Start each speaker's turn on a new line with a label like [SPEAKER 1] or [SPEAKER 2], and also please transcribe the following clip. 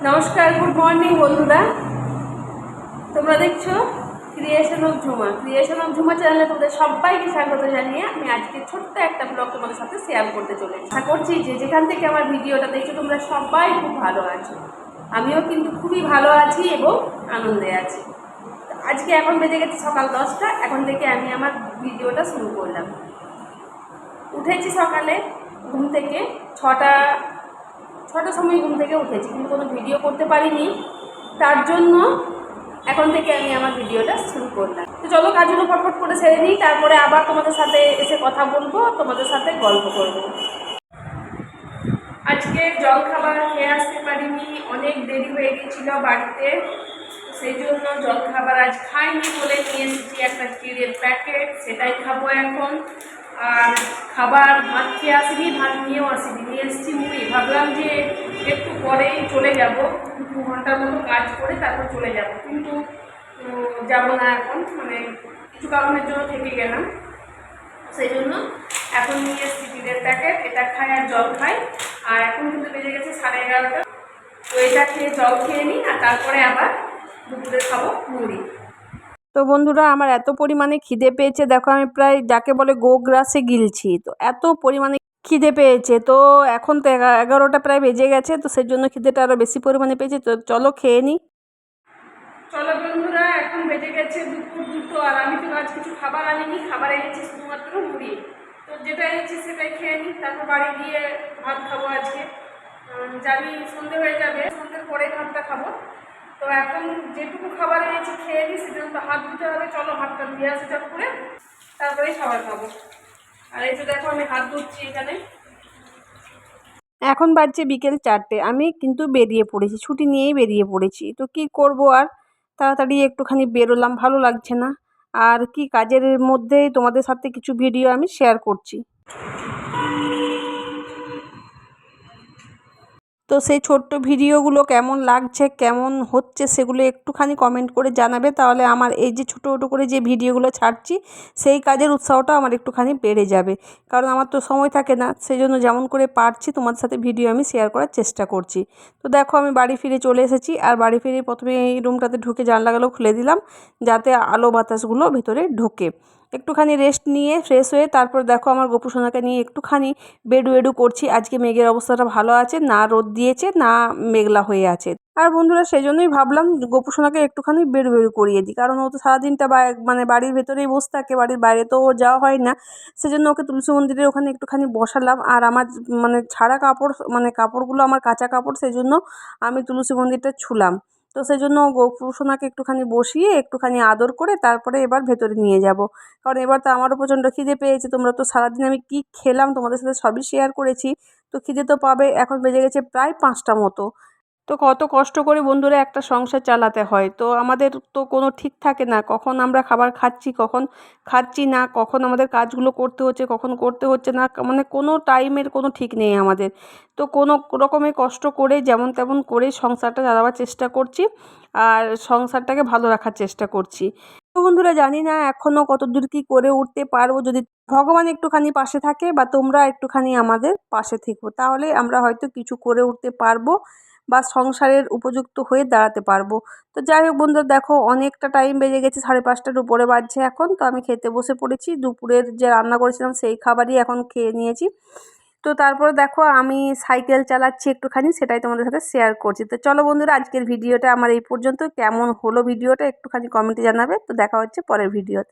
[SPEAKER 1] নমস্কার, good morning বন্ধুরা। তোমরা দেখছো ক্রিয়েশন অফ ঝুমা চ্যানেলে তোমাদের সবাইকে স্বাগত জানিয়ে আমি আজকে ছোট্ট একটা ব্লগ তোমাদের সাথে শেয়ার করতে চলেছি। আশা করছি যে যেখান থেকে আমার ভিডিওটা দেখছো তোমরা সবাই খুব ভালো আছো। আমিও কিন্তু খুবই ভালো আছি এবং আনন্দে আছি। আজকে এখন বেজে গেছে সকাল 10টা। এখন থেকে আমি আমার ভিডিওটা শুরু করলাম। উঠেছি সকালে ঘুম থেকে ছটার সময় ঘুম থেকে উঠেছি, কিন্তু কোনো ভিডিও করতে পারিনি। তার জন্য এখন থেকে আমি আমার ভিডিওটা শুরু করলাম। তো চলো কাজগুলো ফটফট করে সেরে নিই, তারপরে আবার তোমাদের সাথে এসে কথা বলবো, তোমাদের সাথে গল্প করব। আজকে জলখাবার খেয়ে আসতে পারিনি, অনেক দেরি হয়ে গেছিল বাড়িতে, সেই জন্য জলখাবার আজ খাইনি বলে নিয়ে এসেছি একটা চিড়ের প্যাকেট, সেটাই খাবো এখন। আর খাবার ভাত খেয়ে আসিনি, ভাত নিয়েও আসিনি, নিয়ে এসেছি মুড়ি। ভাবলাম যে একটু পরেই চলে যাব, 2 ঘন্টার মতো কাজ করে তারপর চলে যাব, কিন্তু যাব না এখন, কিছু কারণের জন্য থেকে গেলাম। সেই জন্য এখন নিয়ে এসেছি চিড়ের প্যাকেট, এটা খাই আর জল খাই। আর এখন কিন্তু বেজে গেছে 11:30। তো এটা খেয়ে জল খেয়ে নিই, আর তারপরে আবার দুপুরে খাবো মুড়ি।
[SPEAKER 2] তো বন্ধুরা, আমার এত পরিমাণে খিদে পেয়েছে, দেখো আমি প্রায় যাকে বলে গোগ্রাসে গিলছি। তো এত পরিমাণে খিদে পেয়েছে, তো এখন তো 11টা প্রায় বেজে গেছে, তো সেই জন্য খিদেটা আরও বেশি পরিমাণে পেয়েছে। তো চলো খেয়ে নিই।
[SPEAKER 1] চলো বন্ধুরা, এখন বেজে গেছে দুপুর 2টো, আর আমি তো আজ কিছু খাবার আনিনি, খাবার এনেছি শুধুমাত্র মুড়ি। তো যেটা এনেছি সেটাই খেয়ে নিই, তারপর বাড়ি গিয়ে ভাত খাবো আজকে। জানি সন্ধে হয়ে যাবে, সন্ধ্যের পরে ভাতটা খাবো। তো এখন যেটুকু খাবার এনেছি খেয়ে নিই, সেজন্য তো হাত ধুতে হবে। চলো হাতটা ধুয়ে আসি চট করে, তারপরেই খাবার খাবো। আর এই তো দেখো আমি হাত ধুচ্ছি এখানে।
[SPEAKER 2] এখন বাজছে বিকেল 4টে, আমি কিন্তু বেরিয়ে পড়েছি, ছুটি নিয়েই বেরিয়ে পড়েছি। তো কি করব আর, তাড়াতাড়ি একটুখানি বেরোলাম, ভালো লাগছে না। আর কি কাজের মধ্যেই তোমাদের সাথে কিছু ভিডিও আমি শেয়ার করছি। তো সেই ছোট্ট ভিডিওগুলো কেমন লাগছে, কেমন হচ্ছে, সেগুলো একটুখানি কমেন্ট করে জানাবে। তাহলে আমার এই যে ছোটো ছোটো করে যে ভিডিওগুলো ছাড়ছি, সেই কাজের উৎসাহটা আমার একটুখানি বেড়ে যাবে। কারণ আমার তো সময় থাকে না, সেই জন্য যেমন করে পারছি তোমাদের সাথে ভিডিও আমি শেয়ার করার চেষ্টা করছি। তো দেখো আমি বাড়ি ফিরে চলে এসেছি, আর বাড়ি ফিরে প্রথমে এই রুমটাতে ঢুকে জানলাগুলো খুলে দিলাম, যাতে আলো বাতাসগুলো ভেতরে ঢোকে। একটুখানি রেস্ট নিয়ে ফ্রেশ হয়ে তারপর দেখো আমার গোপু সোনাকে নিয়ে একটুখানি বেডু করছি। আজকে মেঘের অবস্থাটা ভালো আছে, না রোদ দিয়েছে না মেঘলা হয়ে আছে। আর বন্ধুরা, সেই জন্যই ভাবলাম গোপু সোনাকে একটুখানি বেডু করিয়ে দিই, কারণ ও তো সারাদিনটা বাড়ির ভেতরেই বসে থাকে, বাড়ির বাইরে তো যাওয়া হয় না। সেজন্য ওকে তুলসী মন্দিরের ওখানে একটুখানি বসালাম। আর আমার ছাড়া কাপড়, কাপড়গুলো আমার কাঁচা কাপড়, সেই জন্য আমি তুলসী মন্দিরটা ছুলাম। তো সেই জন্য গোপু সোনাকে একটুখানি বসিয়ে একটুখানি আদর করে তারপরে এবার ভেতরে নিয়ে যাব। কারণ এবার তো আমারও প্রচণ্ড খিদে পেয়েছে। তোমরা তো সারাদিন আমি কী খেলাম তোমাদের সাথে সবই শেয়ার করেছি। তো খিদে তো পাবে। এখন বেজে গেছে প্রায় 5টা মতো। তো কত কষ্ট করে বন্ধুরা একটা সংসার চালাতে হয়। তো আমাদের তো কোনো ঠিক থাকে না, কখন আমরা খাবার খাচ্ছি, কখন খাচ্ছি না, কখন আমাদের কাজগুলো করতে হচ্ছে, কখন করতে হচ্ছে না, কোনো টাইমের কোনো ঠিক নেই আমাদের। তো কোনো রকমে কষ্ট করে যেমন তেমন করে সংসারটা চালাবার চেষ্টা করছি, আর সংসারটাকে ভালো রাখার চেষ্টা করছি। তো বন্ধুরা, জানি না এখনও কতদূর কী করে উঠতে পারবো, যদি ভগবান একটুখানি পাশে থাকে বা তোমরা একটুখানি আমাদের পাশে থেকো, তাহলে আমরা হয়তো কিছু করে উঠতে পারবো বা সংসারের উপযুক্ত হয়ে দাঁড়াতে পারবো। তো যাই হোক বন্ধুরা, দেখো অনেকটা টাইম বেজে গেছে, 5:30টার উপরে বাজছে এখন। তো আমি খেতে বসে পড়েছি, দুপুরের যে রান্না করেছিলাম সেই খাবারই এখন খেয়ে নিয়েছি। তো তারপরে দেখো আমি সাইকেল চালাচ্ছি একটুখানি, সেটাই তোমাদের সাথে শেয়ার করছি। তো চলো বন্ধুরা, আজকের ভিডিওটা আমার এই পর্যন্ত। কেমন হলো ভিডিওটা একটুখানি কমেন্টে জানাবে। তো দেখা হচ্ছে পরের ভিডিওতে।